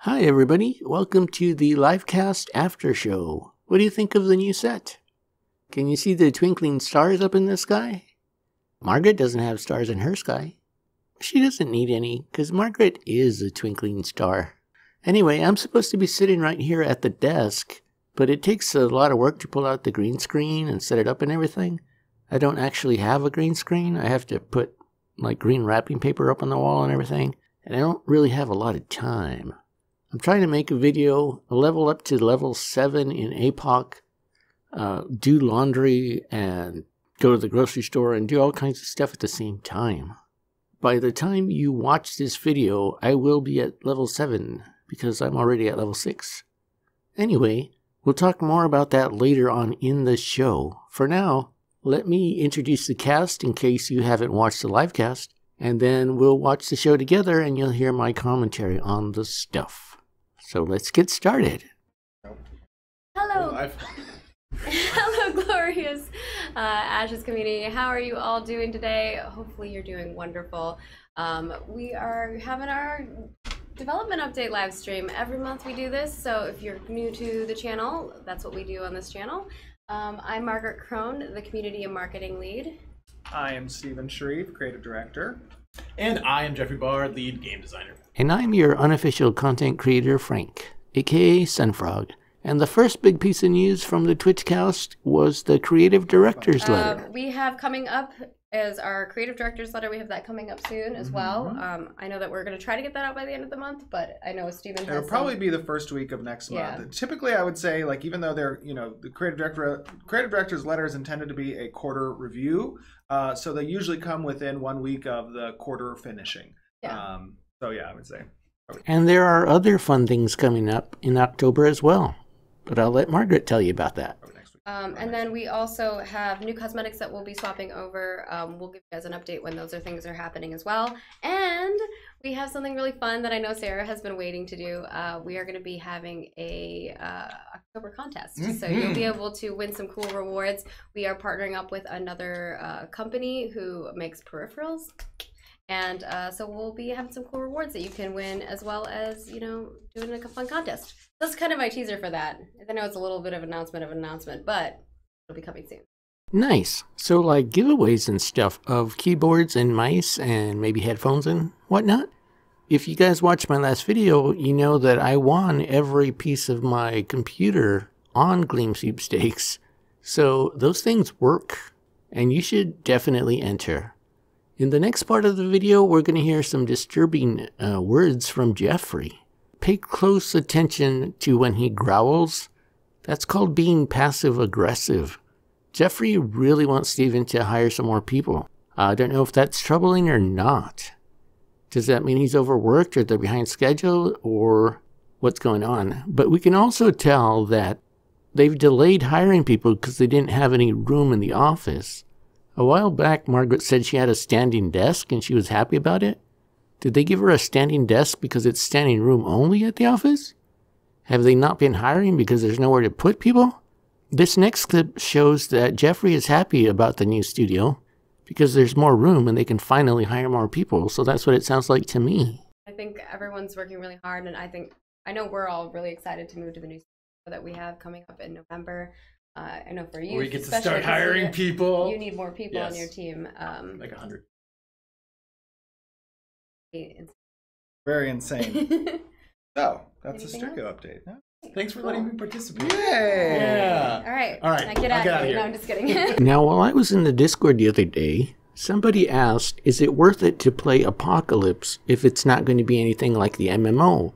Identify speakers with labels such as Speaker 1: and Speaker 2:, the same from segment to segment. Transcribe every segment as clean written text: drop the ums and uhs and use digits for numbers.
Speaker 1: Hi everybody, welcome to the Livecast After Show. What do you think of the new set? Can you see the twinkling stars up in the sky? Margaret doesn't have stars in her sky. She doesn't need any, because Margaret is a twinkling star. Anyway, I'm supposed to be sitting right here at the desk, but it takes a lot of work to pull out the green screen and set it up and everything. I don't actually have a green screen. I have to put like green wrapping paper up on the wall and everything, and I don't really have a lot of time. I'm trying to make a video, level up to level 7 in APOC, do laundry, and go to the grocery store and do all kinds of stuff at the same time. By the time you watch this video, I will be at level 7, because I'm already at level 6. Anyway, we'll talk more about that later on in the show. For now, let me introduce the cast in case you haven't watched the live cast, and then we'll watch the show together and you'll hear my commentary on the stuff. So let's get started.
Speaker 2: Hello. Hello, glorious Ashes community. How are you all doing today? Hopefully you're doing wonderful. We are having our development update live stream. Every month we do this, so if you're new to the channel, that's what we do on this channel. I'm Margaret Crone, the Community and Marketing Lead.
Speaker 3: I am Stephen Shreve, Creative Director.
Speaker 4: And I am Jeffrey Barr, Lead Game Designer.
Speaker 1: And I'm your unofficial content creator, Frank, aka Sunfrog. And the first big piece of news from the Twitchcast was the Creative Director's Letter.
Speaker 2: We have coming up as our Creative Director's Letter. We have that coming up soon as well. I know that we're going to try to get that out by the end of the month, but I know Stephen has
Speaker 3: It'll probably be the first week of next month. Typically, I would say, like, even though they're, the Creative Director's Letter is intended to be a quarter review, so they usually come within 1 week of the quarter finishing.
Speaker 2: Yeah.
Speaker 3: So yeah, I would say.
Speaker 1: And there are other fun things coming up in October as well. But I'll let Margaret tell you about that.
Speaker 2: And then we also have new cosmetics that we'll be swapping over. We'll give you guys an update when those things are happening as well. And we have something really fun that I know Sarah has been waiting to do. We are going to be having a October contest. So you'll be able to win some cool rewards. We are partnering up with another company who makes peripherals. And so we'll be having some cool rewards that you can win, as well as, doing like a fun contest. That's kind of my teaser for that. I know it's a little bit of an announcement, but it'll be coming soon.
Speaker 1: Nice. So like giveaways and stuff of keyboards and mice and maybe headphones and whatnot. If you guys watched my last video, you know that I won every piece of my computer on Gleam Sweepstakes. So those things work, and you should definitely enter. In the next part of the video, we're going to hear some disturbing words from Jeffrey. Pay close attention to when he growls. That's called being passive-aggressive. Jeffrey really wants Stephen to hire some more people. I don't know if that's troubling or not. Does that mean he's overworked, or they're behind schedule, or what's going on? But we can also tell that they've delayed hiring people because they didn't have any room in the office. A while back, Margaret said she had a standing desk and she was happy about it. Did they give her a standing desk because it's standing room only at the office? Have they not been hiring because there's nowhere to put people? This next clip shows that Jeffrey is happy about the new studio because there's more room and they can finally hire more people. So that's what it sounds like to me.
Speaker 2: I think everyone's working really hard, and I know we're all really excided to move to the new studio that we have coming up in November. I know for you,
Speaker 4: we get to start hiring people.
Speaker 2: You need more people on your team.
Speaker 4: Like 100.
Speaker 3: Very insane. So that's
Speaker 2: Anything
Speaker 3: a studio update. No?
Speaker 4: Thanks for letting me participate.
Speaker 3: Yay!
Speaker 4: Yeah.
Speaker 2: All right.
Speaker 4: Now
Speaker 2: get out of here. No, I'm just kidding.
Speaker 1: Now, while I was in the Discord the other day, somebody asked, is it worth it to play Apocalypse if it's not going to be anything like the MMO?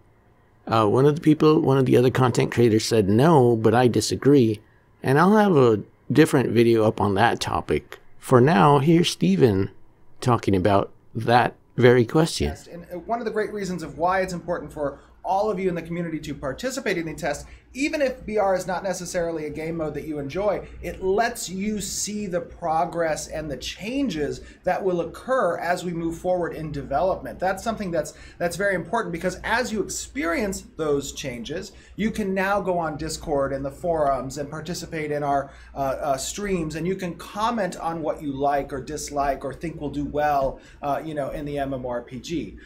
Speaker 1: One of the other content creators said no, but I disagree. And I'll have a different video up on that topic. For now, here's Stephen talking about that very question.
Speaker 3: And one of the great reasons of why it's important for all of you in the community to participate in the test even if BR is not necessarily a game mode that you enjoy, it lets you see the progress and the changes that will occur as we move forward in development. That's something that's very important, because as you experience those changes, you can now go on Discord and the forums and participate in our streams, and you can comment on what you like or dislike or think will do well, you know, in the MMORPG.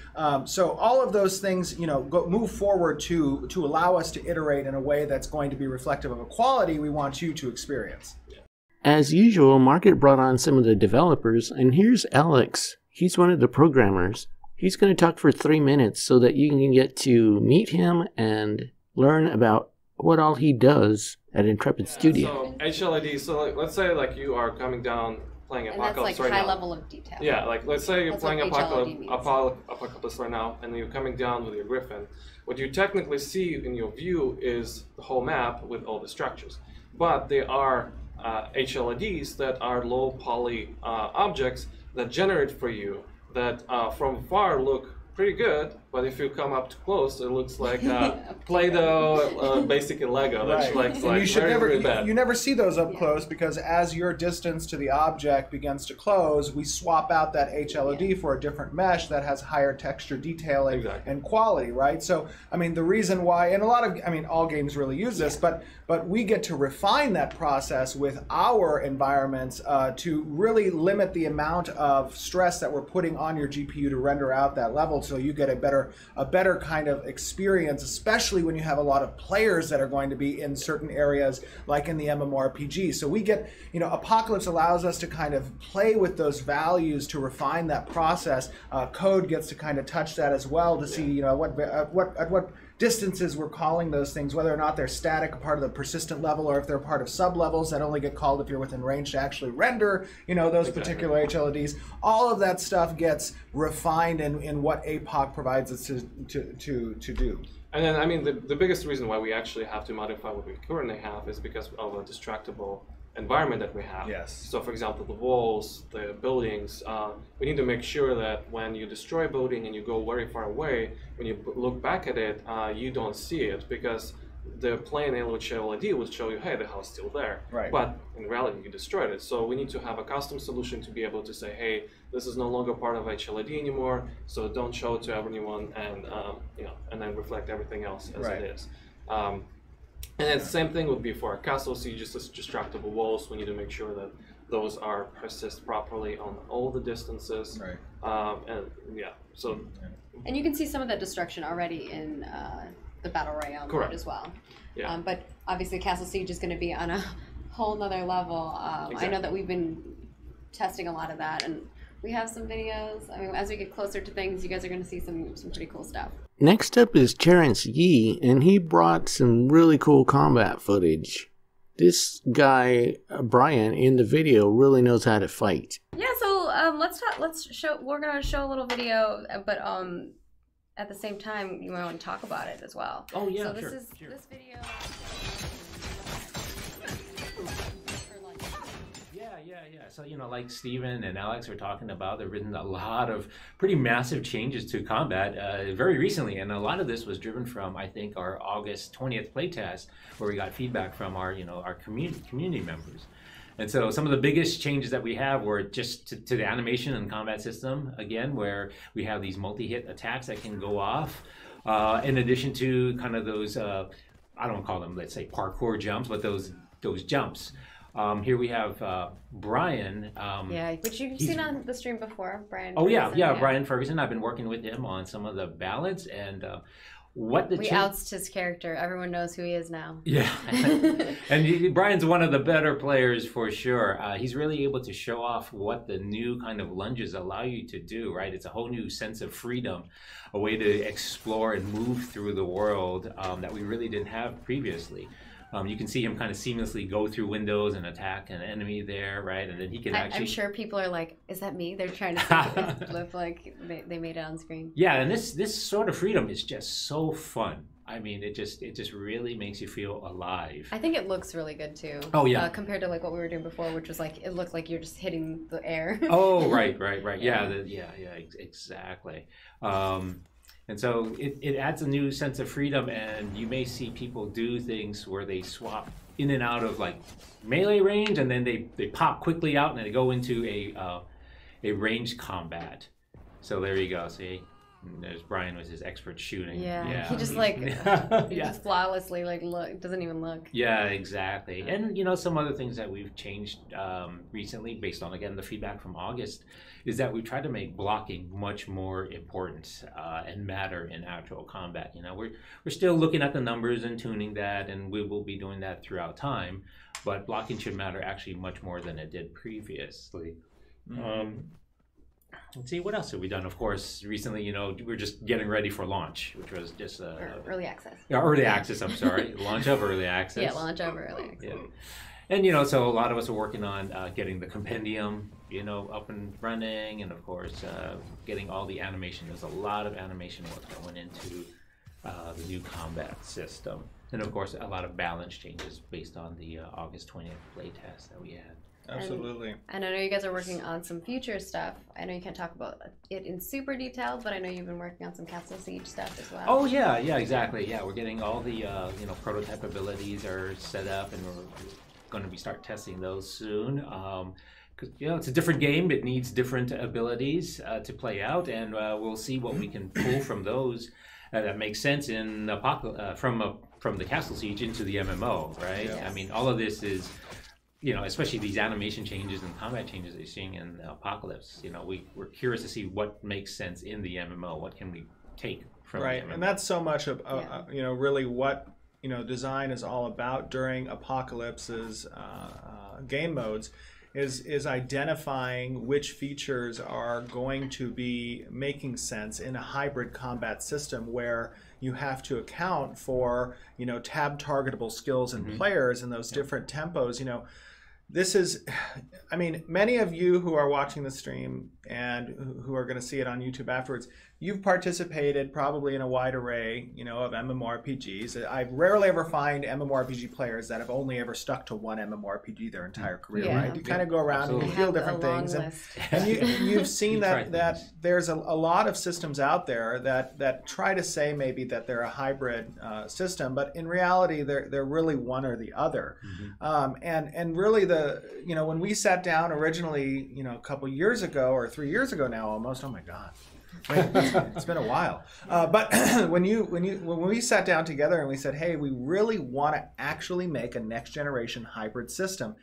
Speaker 3: So all of those things, you know, move forward to allow us to iterate in a way that's going to be reflective of a quality we want you to experience.
Speaker 1: As usual, Market brought on some of the developers, and here's Alex. He's one of the programmers. He's going to talk for 3 minutes so that you can get to meet him and learn about what all he does at Intrepid Studio.
Speaker 5: So HLID, so like, let's say like you are coming down playing Apocalypse right now.
Speaker 2: And that's like high level of detail.
Speaker 5: Yeah, like let's say you're
Speaker 2: That's
Speaker 5: playing
Speaker 2: what HLID means.
Speaker 5: Apocalypse right now, and you're coming down with your Griffin. What you technically see in your view is the whole map with all the structures. But there are HLIDs that are low poly objects that generate for you that from far look pretty good, but if you come up too close, it looks like Play-Doh, basically Lego. That's
Speaker 3: Right.
Speaker 5: like
Speaker 3: you should
Speaker 5: very,
Speaker 3: never,
Speaker 5: very bad.
Speaker 3: you never see those up close, because as your distance to the object begins to close, we swap out that HLOD for a different mesh that has higher texture detailing and quality, right? So, I mean, the reason why, and a lot of, I mean, all games really use this, but we get to refine that process with our environments to really limit the amount of stress that we're putting on your GPU to render out that level, so you get a better kind of experience, especially when you have a lot of players that are going to be in certain areas, like in the MMORPG. So we get, you know, Apocalypse allows us to kind of play with those values to refine that process. Code gets to kind of touch that as well to see, you know, at what distances we're calling those things, whether or not they're static, a part of the persistent level, or if they're part of sub-levels that only get called if you're within range to actually render, you know, those particular HLDs. All of that stuff gets refined in what APOC provides us to do.
Speaker 5: And then, I mean, the biggest reason why we actually have to modify what we currently have is because of a distractible environment that we have.
Speaker 3: Yes.
Speaker 5: So, for example, the walls, the buildings, we need to make sure that when you destroy a building and you go very far away, when you look back at it, you don't see it, because the plain HLID would show you, hey, the house is still there.
Speaker 3: Right.
Speaker 5: But in reality, you destroyed it. So we need to have a custom solution to be able to say, hey, this is no longer part of HLID anymore, so don't show it to everyone, and you know, and then reflect everything else as it is. And then the same thing would be for our castles. So you just distractible walls. We need to make sure that those are persist properly on all the distances.
Speaker 3: Right.
Speaker 5: And yeah, so.
Speaker 2: And you can see some of that destruction already in the Battle Royale mode as well.
Speaker 5: Yeah.
Speaker 2: But obviously Castle Siege is going to be on a whole nother level. I know that we've been testing a lot of that, and we have some videos. I mean, as we get closer to things, you guys are going to see some pretty cool stuff.
Speaker 1: Next up is Terrence Yee, and he brought some really cool combat footage. This guy, Brian, in the video really knows how to fight.
Speaker 2: Yeah, so we're going to show a little video, but at the same time, you might want to talk about it as well.
Speaker 4: Oh, yeah,
Speaker 2: so this
Speaker 4: sure,
Speaker 2: is
Speaker 4: sure.
Speaker 2: this video.
Speaker 4: Yeah. So, you know, like Steven and Alex were talking about, there have been a lot of pretty massive changes to combat very recently. And a lot of this was driven from, I think, our August 20th playtest, where we got feedback from our community members. And so some of the biggest changes that we have were just to the animation and combat system, again, where we have these multi-hit attacks that can go off, in addition to kind of those, I don't call them, let's say, parkour jumps, but those jumps. Here we have Brian.
Speaker 2: Which you've seen on the stream before, Brian.
Speaker 4: Oh,
Speaker 2: Ferguson,
Speaker 4: yeah, Brian Ferguson. I've been working with him on some of the balance, and we
Speaker 2: outed his character. Everyone knows who he is now.
Speaker 4: Yeah, and Brian's one of the better players for sure. He's really able to show off what the new kind of lunges allow you to do, right? It's a whole new sense of freedom, a way to explore and move through the world that we really didn't have previously. You can see him kind of seamlessly go through windows and attack an enemy there, right? And then he can actually...
Speaker 2: I'm sure people are like, is that me? They're trying to look like they made it on screen.
Speaker 4: Yeah, and this sort of freedom is just so fun. I mean, it just really makes you feel alive. I
Speaker 2: think it looks really good too.
Speaker 4: Oh yeah.
Speaker 2: Compared to like what we were doing before, which was like, it looked like you're just hitting the air.
Speaker 4: Oh, right. Yeah, exactly. And so it adds a new sense of freedom, and you may see people do things where they swap in and out of like melee range, and then they pop quickly out and they go into a ranged combat. So there you go. See, and there's Brian with his expert shooting.
Speaker 2: Yeah. He just like he just flawlessly like doesn't even look.
Speaker 4: Yeah, exactly. And you know, some other things that we've changed recently, based on again the feedback from August, is that we tried to make blocking much more important and matter in actual combat. You know, we're still looking at the numbers and tuning that, and we will be doing that throughout time. But blocking should matter actually much more than it did previously. Let's see, what else have we done? Of course, recently, you know, we're just getting ready for launch, which was just
Speaker 2: early access.
Speaker 4: Yeah, early access. I'm sorry, launch of early access.
Speaker 2: Yeah, launch of early access.
Speaker 4: Yeah. And you know, so a lot of us are working on getting the compendium, you know, up and running, and of course, getting all the animation. There's a lot of animation work going into the new combat system, and of course, a lot of balance changes based on the August 20th playtest that we had.
Speaker 3: Absolutely.
Speaker 2: And I know you guys are working on some future stuff. I know you can't talk about it in super detail, but I know you've been working on some Castle Siege stuff as well.
Speaker 4: Oh yeah, exactly. Yeah, we're getting all the you know, prototype abilities are set up, and we're going to be start testing those soon. Because you know, it's a different game; it needs different abilities to play out, and we'll see what we can pull from those that makes sense in from the Castle Siege into the MMO, right?
Speaker 2: Yeah.
Speaker 4: I mean, all of this is, you know, especially these animation changes and combat changes that you're seeing in Apocalypse. You know, we're curious to see what makes sense in the MMO. What can we take from the MMO?
Speaker 3: And that's so much of you know, really what, you know, design is all about during Apocalypse's game modes is identifying which features are going to be making sense in a hybrid combat system where you have to account for, you know, tab targetable skills and players in those different tempos. You know, this is, I mean, many of you who are watching the stream and who are going to see it on YouTube afterwards, you've participated probably in a wide array, you know, of MMORPGs. I rarely ever find MMORPG players that have only ever stuck to one MMORPG their entire career, right? You kind of go around and you feel different things, and you've seen that there's a lot of systems out there that try to say maybe that they're a hybrid system, but in reality they're really one or the other. And really you know, when we sat down originally, you know, a couple years ago or 3 years ago now almost, oh my God. It's been a while, but when we sat down together and we said, hey, we really want to actually make a next generation hybrid system,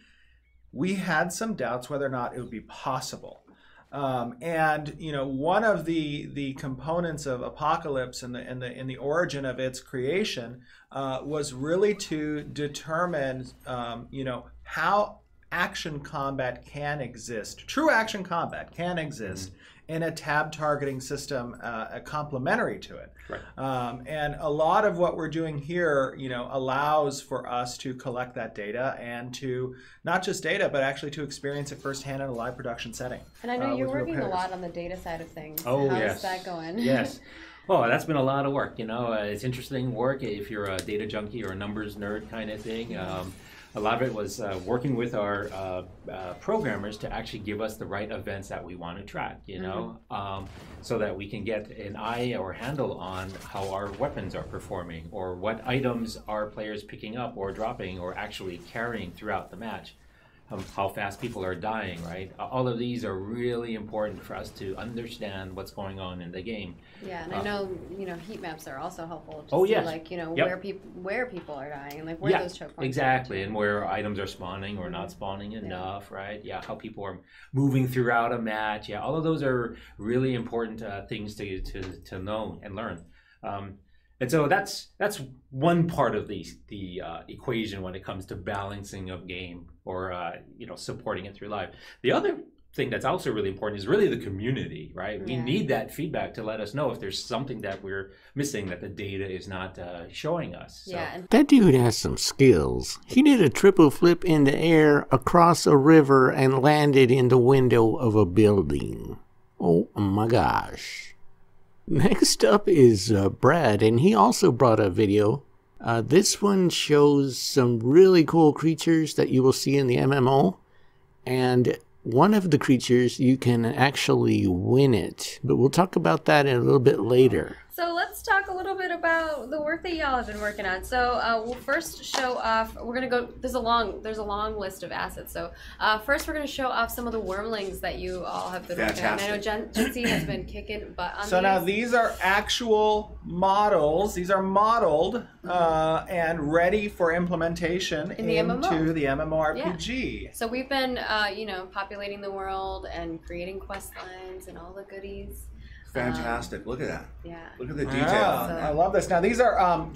Speaker 3: we had some doubts whether or not it would be possible. And you know, one of the components of Apocalypse and the origin of its creation was really to determine you know, how action combat can exist. True action combat can exist in a tab targeting system complementary to it. And a lot of what we're doing here, you know, allows for us to collect that data and to not just data, but actually to experience it firsthand in a live production setting.
Speaker 2: And I know you're working a lot on the data side of things.
Speaker 4: Oh,
Speaker 2: How's that going?
Speaker 4: Yes. Oh, that's been a lot of work. You know, it's interesting work if you're a data junkie or a numbers nerd kind of thing. A lot of it was working with our programmers to actually give us the right events that we want to track, you know, so that we can get an eye or handle on how our weapons are performing, or what items are players picking up or dropping or actually carrying throughout the match. How fast people are dying, right? All of these are really important for us to understand what's going on in the game.
Speaker 2: Yeah, and I know, you know, heat maps are also helpful to see,
Speaker 4: yes.
Speaker 2: like, you know, where people are dying and like where those choke points
Speaker 4: exactly, and where items are spawning or not spawning enough, right? Yeah, how people are moving throughout a match. Yeah, all of those are really important things to know and learn. And so that's one part of the equation when it comes to balancing of game or you know, supporting it through live. The other thing that's also really important is really the community, right? We need that feedback to let us know if there's something that we're missing that the data is not showing us. So.
Speaker 2: Yeah.
Speaker 1: That dude has some skills. He did a triple flip in the air across a river and landed in the window of a building. Oh my gosh. Next up is Brad, and he also brought a video. This one shows some really cool creatures that you will see in the MMO, and one of the creatures you can actually win it, but we'll talk about that in a little bit later.
Speaker 2: So let's talk a little bit about the work that y'all have been working on. So we'll first show off. We're gonna go. There's a long list of assets. So first, we're gonna show off some of the wormlings that you all have been working on. I know Gen Z has been kicking butt on.
Speaker 3: So now these are actual models. These are modeled and ready for implementation into the MMORPG.
Speaker 2: Yeah. So we've been, you know, populating the world and creating quest lines and all the goodies.
Speaker 6: Fantastic! Look at that.
Speaker 2: Yeah.
Speaker 6: Look at the detail.
Speaker 3: Yeah, I love this. Now these are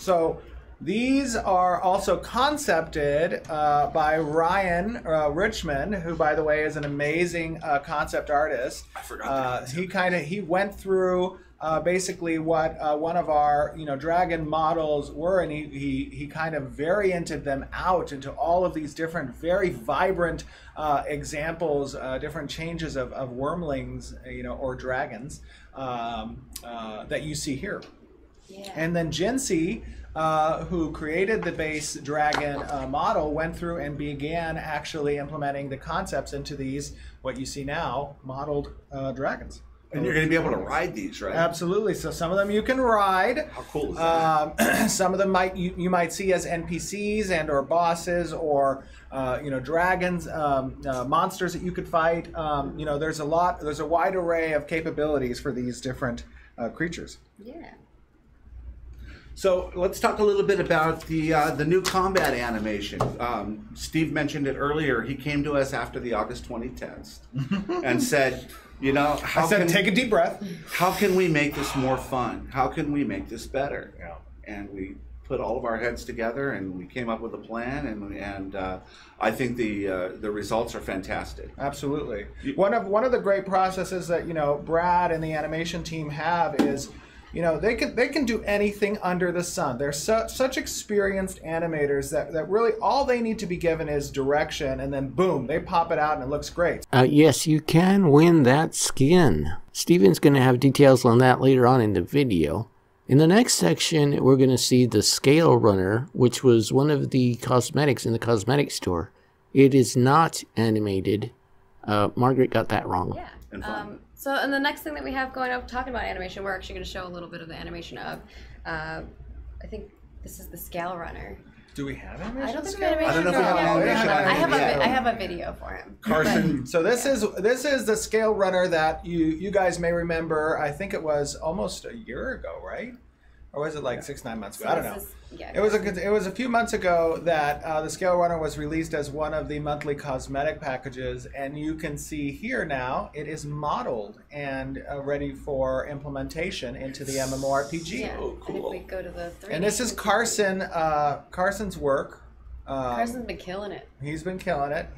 Speaker 3: these are also concepted by Ryan Richmond, who, by the way, is an amazing concept artist.
Speaker 6: I forgot.
Speaker 3: He went through basically what one of our dragon models were, and he kind of varianted them out into all of these different, very vibrant examples, different changes of wormlings, or dragons that you see here.
Speaker 2: Yeah.
Speaker 3: And then Jinsi, who created the base dragon model, went through and began actually implementing the concepts into these, what you see now, modeled dragons.
Speaker 6: And you're going to be able to ride these, right?
Speaker 3: Absolutely. So some of them you can ride.
Speaker 6: How cool is that?
Speaker 3: Some of them you might see as NPCs and or bosses or dragons, monsters that you could fight. There's a wide array of capabilities for these different creatures.
Speaker 2: Yeah.
Speaker 6: So let's talk a little bit about the new combat animation. Steve mentioned it earlier. He came to us after the August 20 test and said, take a deep breath. How can we make this more fun? How can we make this better?
Speaker 3: Yeah.
Speaker 6: And we put all of our heads together and we came up with a plan, and I think the results are fantastic.
Speaker 3: Absolutely. One of the great processes that Brad and the animation team have is, they can do anything under the sun. They're such experienced animators that really all they need to be given is direction, and then boom, they pop it out and it looks great.
Speaker 1: Yes, you can win that skin. Steven's going to have details on that later on in the video. In the next section, we're going to see the scale runner, which was one of the cosmetics in the cosmetic store. It is not animated. Margaret got that wrong.
Speaker 2: Yeah.
Speaker 6: And fun.
Speaker 2: And the next thing that we have going up, talking about animation, we're actually going to show a little bit of the animation of, I think this is the scale runner.
Speaker 3: Do we have animation?
Speaker 2: I don't think we have animation.
Speaker 6: I don't know if we have animation.
Speaker 2: I have a video for him.
Speaker 6: Carson.
Speaker 3: So this is the scale runner that you guys may remember. I think it was almost a year ago, right? Or was it like 6-9 months ago? I don't know. It was a few months ago that the scale runner was released as one of the monthly cosmetic packages, and you can see here now it is modeled and ready for implementation into the MMORPG.
Speaker 2: Yeah.
Speaker 6: Oh, cool.
Speaker 2: And if we go to the 3D.
Speaker 3: And this is Carson's work.
Speaker 2: Carson's been killing it.
Speaker 3: He's been killing it.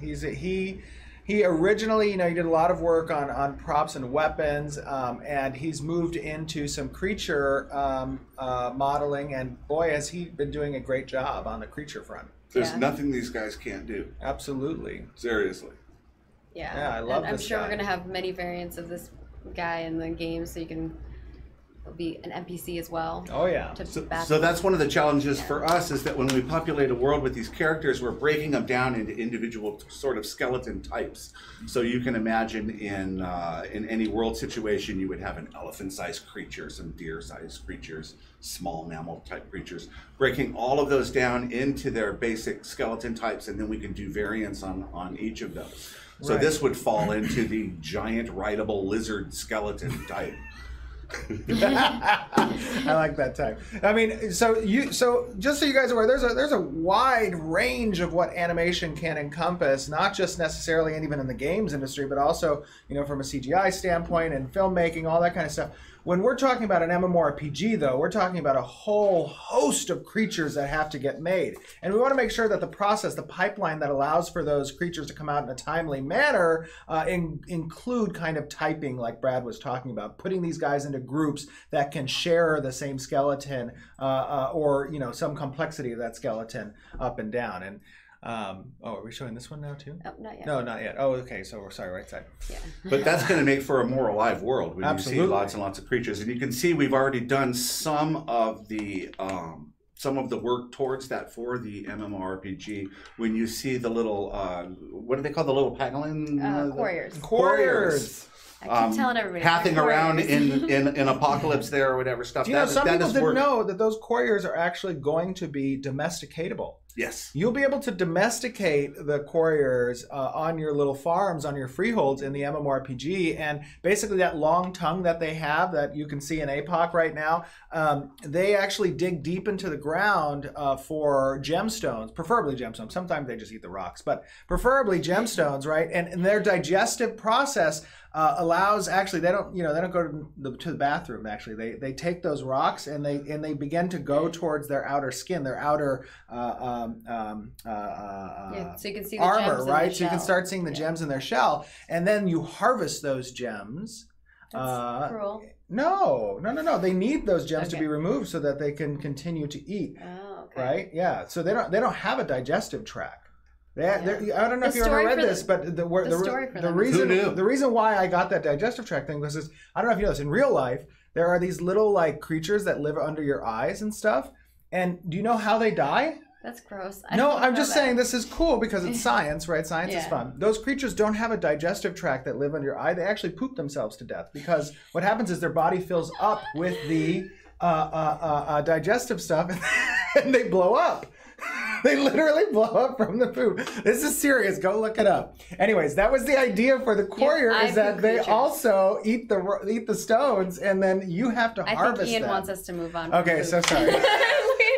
Speaker 3: He originally, he did a lot of work on props and weapons, and he's moved into some creature modeling, and boy, has he been doing a great job on the creature front.
Speaker 6: There's nothing these guys can't do.
Speaker 3: Absolutely.
Speaker 6: Seriously.
Speaker 2: Yeah.
Speaker 3: Yeah, I love
Speaker 2: I'm
Speaker 3: this
Speaker 2: sure
Speaker 3: guy.
Speaker 2: we're going to have many variants of this guy in the game, so you can... It'll be an NPC as well.
Speaker 3: Oh yeah.
Speaker 6: So that's one of the challenges for us, is that when we populate a world with these characters, we're breaking them down into individual sort of skeleton types. So you can imagine in any world situation, you would have an elephant-sized creature, some deer-sized creatures, small mammal-type creatures, breaking all of those down into their basic skeleton types, and then we can do variants on each of those. So this would fall into the giant rideable lizard skeleton type.
Speaker 3: I like that type. I mean, so just so you guys are aware, there's a wide range of what animation can encompass, not just necessarily and even in the games industry, but also from a CGI standpoint and filmmaking, all that kind of stuff. When we're talking about an MMORPG, though, we're talking about a whole host of creatures that have to get made. And we want to make sure that the process, the pipeline that allows for those creatures to come out in a timely manner include kind of typing like Brad was talking about, putting these guys into groups that can share the same skeleton or some complexity of that skeleton up and down. And are we showing this one now too?
Speaker 2: Oh, not yet.
Speaker 3: No, not yet. Oh, okay. So we're sorry, right side.
Speaker 2: Yeah.
Speaker 6: But that's going to make for a more alive world when
Speaker 3: Absolutely.
Speaker 6: you see lots and lots of creatures. And you can see we've already done some of the some of the work towards that for the MMORPG. When you see the little, what do they call the little pangolin?
Speaker 2: Couriers.
Speaker 3: Couriers.
Speaker 2: I keep telling everybody.
Speaker 6: Pathing around in Apocalypse there or whatever stuff.
Speaker 3: Do you know, some people didn't know that those couriers are actually going to be domesticatable.
Speaker 6: Yes.
Speaker 3: You'll be able to domesticate the couriers on your little farms, on your freeholds in the MMORPG. And basically that long tongue that they have that you can see in APOC right now, they actually dig deep into the ground for gemstones, preferably gemstones. Sometimes they just eat the rocks, but preferably gemstones, right? And their digestive process allows, actually, they don't go to the bathroom, actually. They take those rocks and they begin to go towards their outer skin, their outer
Speaker 2: so you can see the
Speaker 3: armor,
Speaker 2: gems
Speaker 3: right?
Speaker 2: in the
Speaker 3: So you can
Speaker 2: shell.
Speaker 3: start seeing the gems in their shell, and then you harvest those gems.
Speaker 2: That's cruel.
Speaker 3: No. They need those gems to
Speaker 2: Okay.
Speaker 3: be removed so that they can continue to eat.
Speaker 2: Oh, okay.
Speaker 3: Right? Yeah. So they don't have a digestive tract. I don't know if
Speaker 2: The
Speaker 3: you ever
Speaker 2: story
Speaker 3: read
Speaker 2: for
Speaker 3: this, but
Speaker 2: story for them is-
Speaker 3: reason
Speaker 6: Who knew?
Speaker 3: the reason why I got that digestive tract thing was this. I don't know if you know this. In real life, there are these little like creatures that live under your eyes and stuff. And do you know how they die?
Speaker 2: That's gross.
Speaker 3: No, I'm just saying this is cool because it's science, right? Science is
Speaker 2: Yeah.
Speaker 3: fun. Those creatures don't have a digestive tract that live under your eye. They actually poop themselves to death because what happens is their body fills up with the digestive stuff and they blow up. They literally blow up from the poop. This is serious. Go look it up. Anyways, that was the idea for the courier, is that they
Speaker 2: creatures.
Speaker 3: also eat the stones, and then you have to
Speaker 2: I
Speaker 3: harvest
Speaker 2: think Ian
Speaker 3: them.
Speaker 2: wants us to move on.
Speaker 3: Okay, so sorry.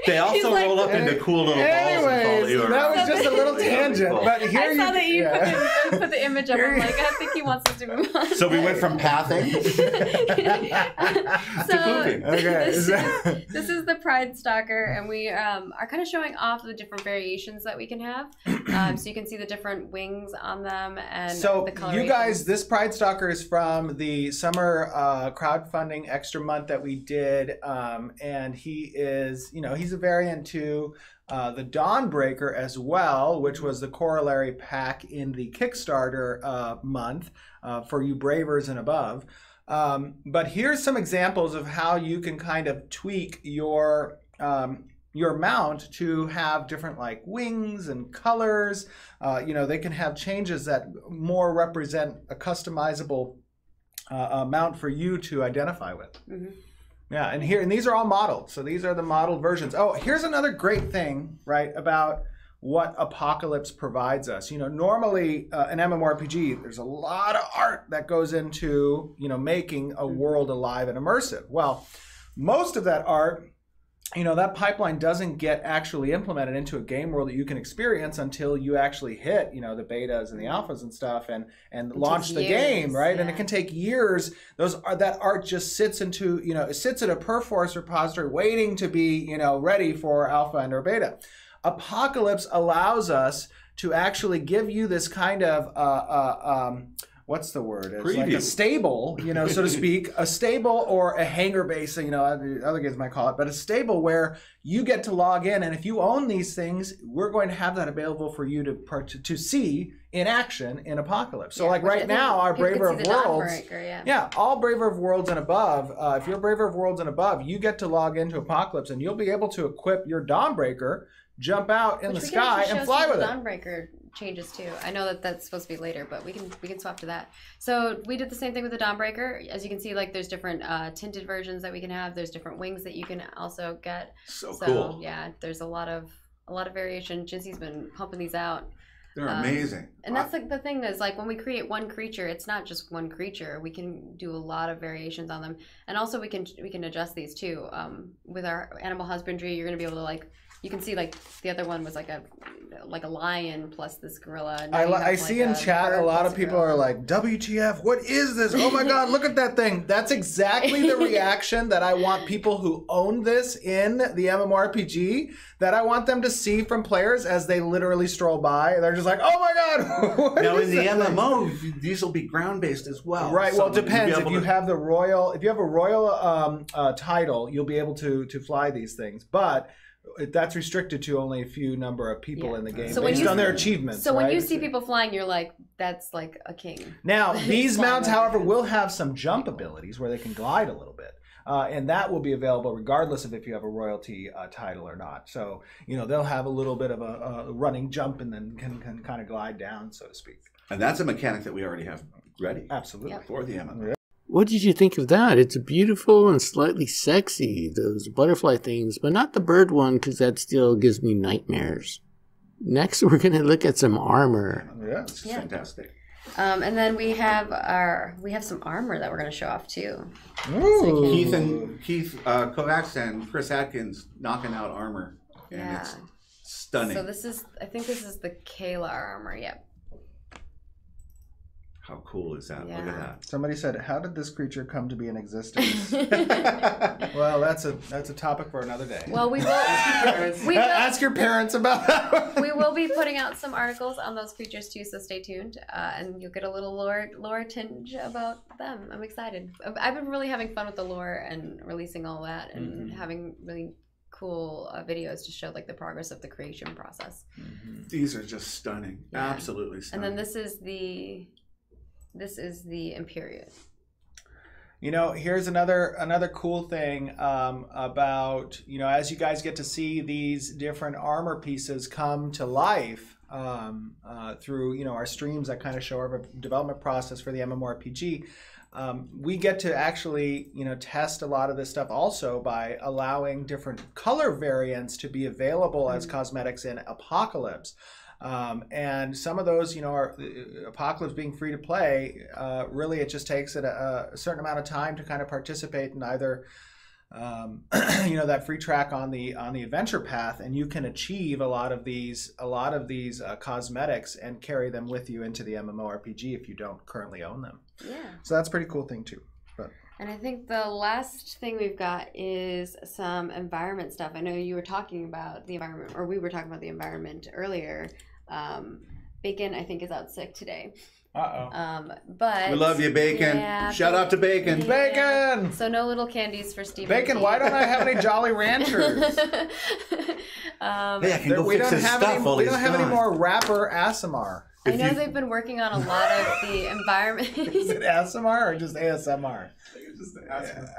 Speaker 6: They also roll up into cool little balls and follow
Speaker 3: Anyways,
Speaker 6: you
Speaker 3: that
Speaker 6: around.
Speaker 3: was just a little tangent, but here
Speaker 2: I saw that you
Speaker 3: yeah.
Speaker 2: put the image up. I'm like, I think he wants us to move on.
Speaker 6: So we went from pathing.
Speaker 2: So
Speaker 6: pooping.
Speaker 3: Okay.
Speaker 2: this is the Pride Stalker, and we are kind of showing off the different variations that we can have. So you can see the different wings on them and
Speaker 3: So
Speaker 2: the colorations.
Speaker 3: you guys, this Pride Stalker is from the summer crowdfunding extra month that we did, and he is, he's a variant to the Dawnbreaker as well, which was the corollary pack in the Kickstarter month for you Bravers and above. But here's some examples of how you can kind of tweak your mount to have different like wings and colors. They can have changes that more represent a customizable mount for you to identify with.
Speaker 2: Mm-hmm.
Speaker 3: Yeah, and these are all modeled. So these are the modeled versions. Oh, here's another great thing, right, about what Apocalypse provides us. Normally an MMORPG, there's a lot of art that goes into, making a world alive and immersive. Well, most of that art, that pipeline doesn't get actually implemented into a game world that you can experience until you actually hit, the betas and the alphas and stuff and launch the game, right?
Speaker 2: Yeah.
Speaker 3: And it can take years. That art just sits into, it sits in a Perforce repository waiting to be, ready for alpha and or beta. Apocalypse allows us to actually give you this kind of what's the word? It's like a stable, so to speak, a stable or a hangar base, other games might call it, but a stable where you get to log in, and if you own these things, we're going to have that available for you to see in action in Apocalypse. So, like right now, our Braver of Worlds, all Braver of Worlds and above. If you're Braver of Worlds and above, you get to log into Apocalypse, and you'll be able to equip your Dawnbreaker, jump out in the sky, and fly with it.
Speaker 2: Dawnbreaker changes too. I know that that's supposed to be later, but we can swap to that. So we did the same thing with the Dawnbreaker. As you can see, like there's different tinted versions that we can have. There's different wings that you can also get.
Speaker 6: So cool.
Speaker 2: Yeah, there's a lot of variation. Jinxie's been pumping these out.
Speaker 6: They're amazing.
Speaker 2: And that's like the thing is like when we create one creature, it's not just one creature. We can do a lot of variations on them, and also we can adjust these too. With our animal husbandry, you're gonna be able to like. You can see like the other one was like a lion plus this gorilla.
Speaker 3: I see in chat a lot of people are like, WTF, what is this? Oh my God, look at that thing. That's exactly the reaction that I want people who own this in the MMORPG, that I want them to see from players as they literally stroll by. They're just like, oh my God.
Speaker 6: Now in the MMO, these will be ground-based as well.
Speaker 3: Right, well it depends. If you have a royal title, you'll be able to fly these things. But that's restricted to only a few number of people in the game, based on their achievements.
Speaker 2: So when you see people flying, you're like, that's like a king.
Speaker 3: Now, these mounts, however, will have some jump abilities where they can glide a little bit. And that will be available regardless of if you have a royalty title or not. So, you know, they'll have a little bit of a running jump and then can kind of glide down, so to speak.
Speaker 6: And that's a mechanic that we already have ready.
Speaker 3: Absolutely.
Speaker 6: For the MMO.
Speaker 1: What did you think of that? It's beautiful and slightly sexy, those butterfly things, but not the bird one because that still gives me nightmares. Next, we're going to look at some armor.
Speaker 3: Yeah,
Speaker 6: It's fantastic.
Speaker 2: And then we have some armor that we're going to show off too.
Speaker 3: Ooh.
Speaker 6: Keith Kovacs and Chris Atkins knocking out armor. And
Speaker 2: Yeah.
Speaker 6: it's stunning.
Speaker 2: So I think this is the Kayla armor. Yep.
Speaker 6: How cool is that? Look at that.
Speaker 3: Somebody said, "How did this creature come to be in existence?" Well, that's a topic for another day.
Speaker 2: Well, we will
Speaker 3: Ask your parents about that.
Speaker 2: we will be putting out some articles on those creatures too, so stay tuned, and you'll get a little lore tinge about them. I'm excited. I've been really having fun with the lore and releasing all that, and having really cool videos to show like the progress of the creation process.
Speaker 6: These are just stunning.
Speaker 2: Yeah.
Speaker 6: Absolutely stunning.
Speaker 2: And then this is the Imperial.
Speaker 3: You know, here's another cool thing about, you know, as you guys get to see these different armor pieces come to life through, you know, our streams that kind of show our development process for the MMORPG. We get to actually, you know, test a lot of this stuff also by allowing different color variants to be available as cosmetics in Apocalypse. And some of those, you know, are Apocalypse being free to play. Really, it just takes it a certain amount of time to kind of participate in either, you know, that free track on the adventure path, and you can achieve a lot of these cosmetics and carry them with you into the MMORPG if you don't currently own them.
Speaker 2: Yeah.
Speaker 3: So that's a pretty cool thing too. But.
Speaker 2: And I think the last thing we've got is some environment stuff. I know you were talking about the environment, or we were talking about the environment earlier. Bacon, I think, is out sick today. But
Speaker 6: we love you, Bacon.
Speaker 2: Yeah,
Speaker 6: Shout out to Bacon.
Speaker 2: Yeah.
Speaker 3: Bacon!
Speaker 2: So no little candies for Stephen.
Speaker 3: Bacon, why don't I have any Jolly Ranchers?
Speaker 6: Hey, I can go fix his stuff while
Speaker 3: we
Speaker 6: he's
Speaker 3: don't have any
Speaker 6: gone.
Speaker 3: more Rapper ASMR.
Speaker 2: I know they've been working on a lot of the environment.
Speaker 3: Is it ASMR or just ASMR?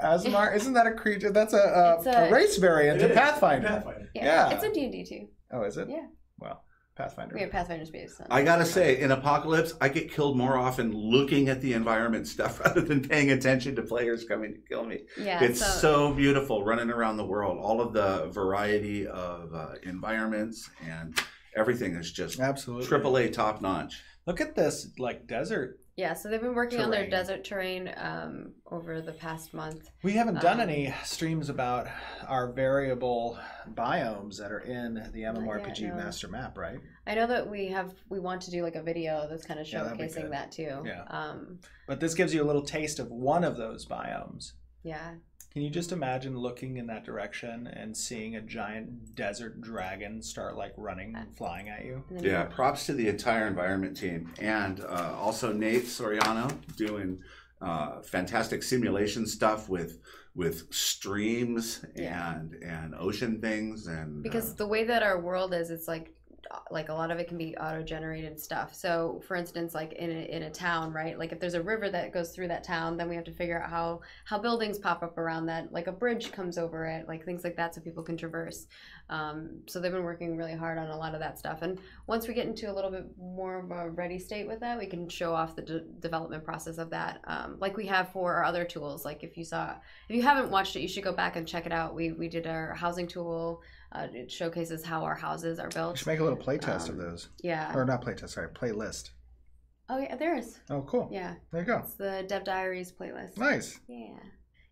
Speaker 3: ASMR? Isn't that a creature? That's a race variant of Pathfinder.
Speaker 2: Yeah. It's in D&D too.
Speaker 3: Oh, is it?
Speaker 2: Yeah.
Speaker 3: Well, Pathfinder.
Speaker 2: We have Pathfinder Space. So.
Speaker 6: I gotta say, in Apocalypse, I get killed more often looking at the environment stuff rather than paying attention to players coming to kill me.
Speaker 2: Yeah,
Speaker 6: it's so beautiful running around the world. All of the variety of environments and everything is just
Speaker 3: absolutely
Speaker 6: AAA top notch.
Speaker 3: Look at this, like, desert.
Speaker 2: Yeah, so they've been working on their desert terrain over the past month.
Speaker 3: We haven't done any streams about our variable biomes that are in the MMORPG master map, right?
Speaker 2: I know that we want to do like a video that's kind of showcasing that too.
Speaker 3: Yeah. But this gives you a little taste of one of those biomes.
Speaker 2: Yeah.
Speaker 3: Can you just imagine looking in that direction and seeing a giant desert dragon start like running and flying at you?
Speaker 6: Yeah, props to the entire environment team, and also Nate Soriano doing fantastic simulation stuff with streams and ocean things, and
Speaker 2: because the way that our world is, it's like a lot of it can be auto-generated stuff. So for instance, like in a town, right, like if there's a river that goes through that town, then we have to figure out how buildings pop up around that, like a bridge comes over it, like things like that, so people can traverse. So they've been working really hard on a lot of that stuff, and once we get into a little bit more of a ready state with that, we can show off the development process of that, like we have for our other tools. Like if you haven't watched it, you should go back and check it out. We did our housing tool. It showcases how our houses are built.
Speaker 3: You should make a little playtest of those.
Speaker 2: Yeah.
Speaker 3: Or not playtest, sorry, playlist.
Speaker 2: Oh yeah, there is.
Speaker 3: Oh, cool.
Speaker 2: Yeah.
Speaker 3: There you go.
Speaker 2: It's the Dev Diaries playlist.
Speaker 3: Nice.
Speaker 2: Yeah.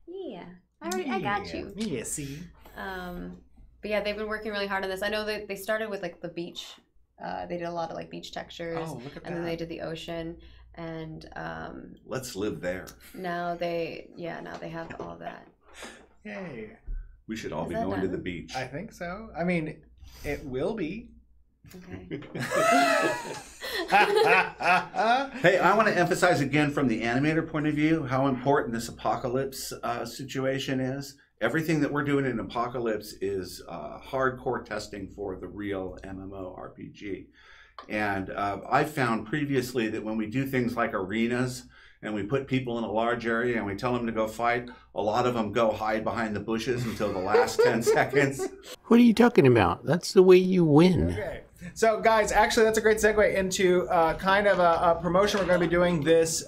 Speaker 2: Yeah. I got you.
Speaker 3: Yeah, see.
Speaker 2: But yeah, they've been working really hard on this. I know that they started with like the beach. They did a lot of like beach textures.
Speaker 3: Oh, look at that.
Speaker 2: And then they did the ocean. And
Speaker 6: let's live there.
Speaker 2: now they have all that.
Speaker 3: Yay.
Speaker 6: We should all
Speaker 2: Is
Speaker 6: be
Speaker 2: that
Speaker 6: going to
Speaker 2: done?
Speaker 6: the beach.
Speaker 3: I think so. I mean, it will be.
Speaker 2: Okay.
Speaker 6: Hey, I want to emphasize again from the animator point of view how important this Apocalypse situation is. Everything that we're doing in Apocalypse is hardcore testing for the real MMORPG. And I've found previously that when we do things like arenas and we put people in a large area and we tell them to go fight, a lot of them go hide behind the bushes until the last 10 seconds.
Speaker 1: What are you talking about? That's the way you win.
Speaker 3: Okay. So guys, actually that's a great segue into kind of a promotion we're going to be doing this,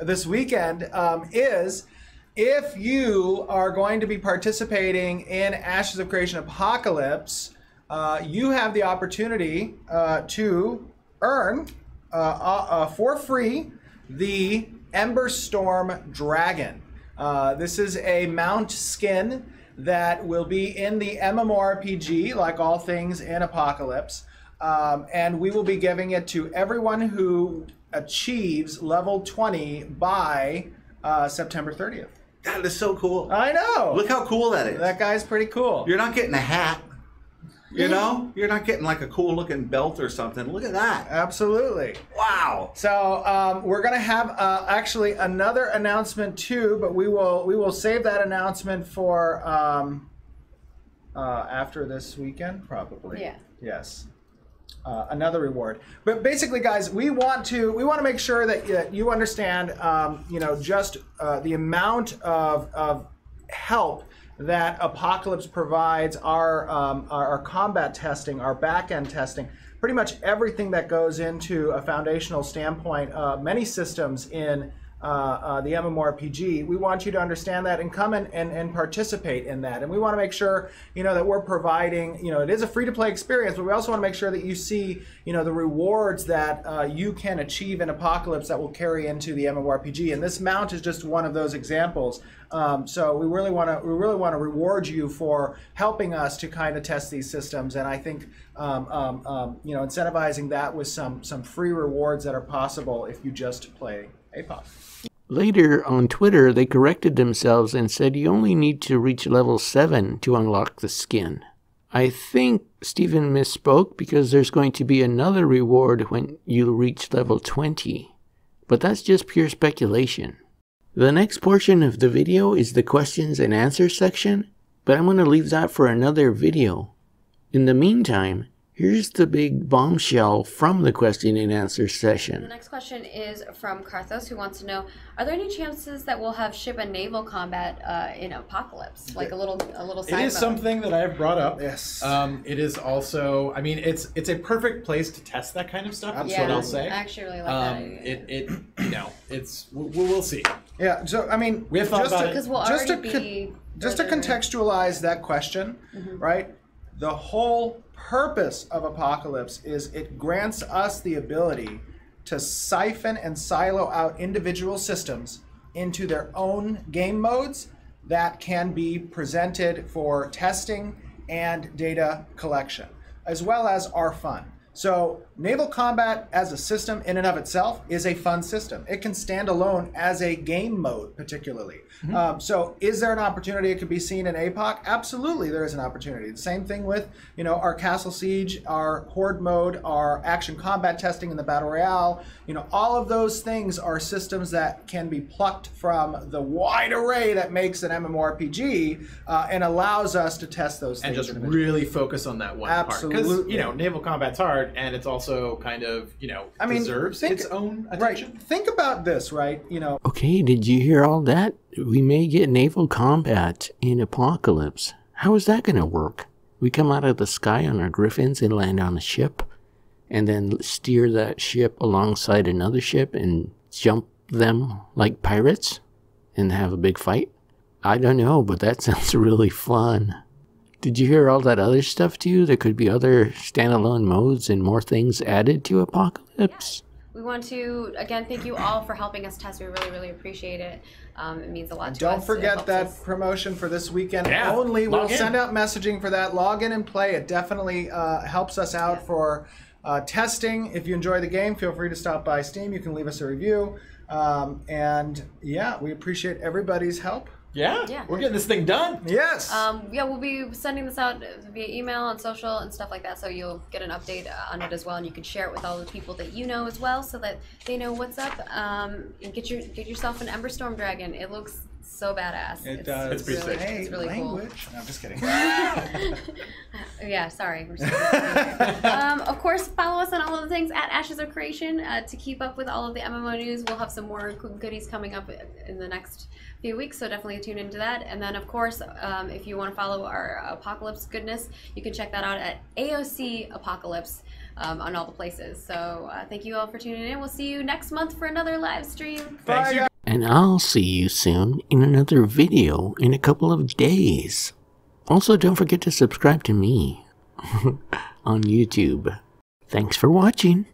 Speaker 3: this weekend is if you are going to be participating in Ashes of Creation Apocalypse, you have the opportunity to earn for free the Ember Storm Dragon. This is a mount skin that will be in the MMORPG, like all things in Apocalypse, and we will be giving it to everyone who achieves level 20 by September 30th.
Speaker 6: That is so cool.
Speaker 3: I know.
Speaker 6: Look how cool that is.
Speaker 3: That guy's pretty cool.
Speaker 6: You're not getting a hat. You know, you're not getting like a cool looking belt or something. Look at that.
Speaker 3: Absolutely.
Speaker 6: Wow.
Speaker 3: So we're going to have actually another announcement too, but we will save that announcement for after this weekend, probably.
Speaker 2: Yeah.
Speaker 3: Yes. Another reward. But basically, guys, we want to make sure that you understand, you know, just the amount of help that Apocalypse provides, our combat testing, our back-end testing, pretty much everything that goes into a foundational standpoint, many systems in the MMORPG. We want you to understand that and come and participate in that. And we want to make sure, you know, that we're providing, you know, it is a free-to-play experience, but we also want to make sure that you see, you know, the rewards that you can achieve in Apocalypse that will carry into the MMORPG. And this mount is just one of those examples. So we really want to reward you for helping us to kind of test these systems, and I think you know, incentivizing that with some free rewards that are possible if you just play APOC.
Speaker 1: Later on Twitter, they corrected themselves and said you only need to reach level 7 to unlock the skin. I think Steven misspoke because there's going to be another reward when you reach level 20, but that's just pure speculation. The next portion of the video is the questions and answers section, but I'm going to leave that for another video. In the meantime, here's the big bombshell from the question and answer session.
Speaker 2: The next question is from Karthos, who wants to know, are there any chances that we'll have ship and naval combat in Apocalypse? Like a little side
Speaker 7: It is
Speaker 2: mode?
Speaker 7: something that I've brought up.
Speaker 3: Yes.
Speaker 7: It is also, I mean, it's a perfect place to test that kind of stuff. That's what I'll say.
Speaker 2: I actually really like that idea.
Speaker 7: You know, we'll see.
Speaker 3: Yeah, so I mean,
Speaker 7: we have thought about it.
Speaker 2: Because we'll already be
Speaker 3: just to contextualize that question, right? The whole purpose of Apocalypse is it grants us the ability to siphon and silo out individual systems into their own game modes that can be presented for testing and data collection, as well as our fun. So naval combat as a system in and of itself is a fun system. It can stand alone as a game mode, particularly. So is there an opportunity it could be seen in APOC? Absolutely, there is an opportunity. The same thing with, you know, our Castle Siege, our Horde mode, our action combat testing in the Battle Royale. You know, all of those things are systems that can be plucked from the wide array that makes an MMORPG and allows us to test those things.
Speaker 7: And just really focus on that one part. Because, you know, naval combat's hard, and it's also kind of, you know, deserves its own attention.
Speaker 3: Right. Think about this, right? You know.
Speaker 1: Okay, did you hear all that? We may get naval combat in Apocalypse. How is that going to work? We come out of the sky on our griffins and land on a ship, and then steer that ship alongside another ship and jump them like pirates and have a big fight? I don't know, but that sounds really fun. Did you hear all that other stuff too? There could be other standalone modes and more things added to Apocalypse.
Speaker 2: Yeah. We want to, again, thank you all for helping us test. We really, really appreciate it. It means a lot to us.
Speaker 3: Don't forget that promotion for this weekend only. We'll send out messaging for that. Log in and play. It definitely helps us out for testing. If you enjoy the game, feel free to stop by Steam. You can leave us a review. And yeah, we appreciate everybody's help.
Speaker 7: Yeah, we're getting this thing done.
Speaker 3: Yes.
Speaker 2: Yeah, we'll be sending this out via email and social and stuff like that, so you'll get an update on it as well, and you can share it with all the people that you know as well, so that they know what's up. And get yourself an Ember Storm Dragon. It looks so badass.
Speaker 3: It does.
Speaker 7: It's pretty sick.
Speaker 2: It's really
Speaker 3: language.
Speaker 2: cool.
Speaker 3: No, I'm just kidding.
Speaker 2: Yeah, sorry. We're of course, follow us on all of the things at Ashes of Creation to keep up with all of the MMO news. We'll have some more goodies coming up in the next few weeks, so definitely tune into that. And then, of course, if you want to follow our Apocalypse goodness, you can check that out at AOC Apocalypse on all the places. So thank you all for tuning in. We'll see you next month for another live stream.
Speaker 3: Bye.
Speaker 1: And I'll see you soon in another video in a couple of days. Also, don't forget to subscribe to me on YouTube. Thanks for watching.